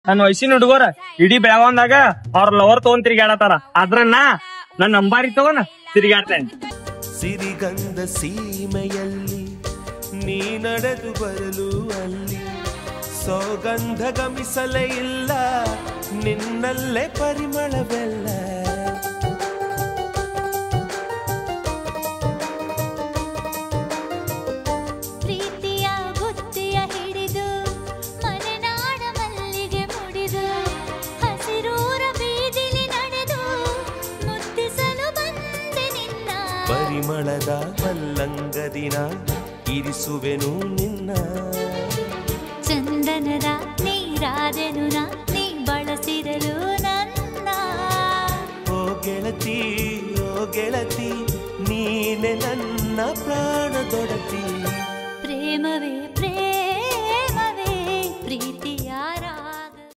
ನನ್ನ ವಯಸ್ಸಿನ ಹುಡುಗರ ಇಡೀ ಬೆಳಗಾವದಾಗ ಅವ್ರ ಲವರ್ ತಗೊಂಡ್ ತಿರ್ಗಾಡತಾರ. ಅದ್ರನ್ನ ನನ್ ನಂಬಾರಿ ತಗೋನ ತಿರ್ಗಾಡ್ತೇನೆ. ಸಿರಿಗಂಧ ಸೀಮೆಯಲ್ಲಿ ನೀ ನಡೆದು ಬರಲು ಅಲ್ಲಿ ಸೌಗಂಧ ಗಮಿಸಲೇ ಇಲ್ಲ ನಿನ್ನಲ್ಲೇ ಪರಿಮಳವೆಲ್ಲ. ಪ್ರೀತಿಯ ಬುತ್ತಿಯ ಹಿಡಿದು ಮಲೆನಾಡ ಮಲ್ಲಿಗೆ ಮುಡಿದು ಹಸಿರೂರ ಬೀದಿಲಿ ನಡೆದು ಮುತ್ತಿಸಲು ಬಂದೆ ನಿನ್ನ. ಪರಿಮಳದ ಮಲ್ಲಂಗದಿನ ಇರಿಸುವೆನು ನಿನ್ನ. ಚಂದನದ ನೀರಾದೆನು ನೀ ಬಳಸಿರಲು ನನ್ನ. ಓ ಗೆಳತಿ ಓ ಗೆಳತಿ ನೀನೆ ನನ್ನ ಪ್ರಾಣದೊಡತಿ. ಪ್ರೇಮವೇ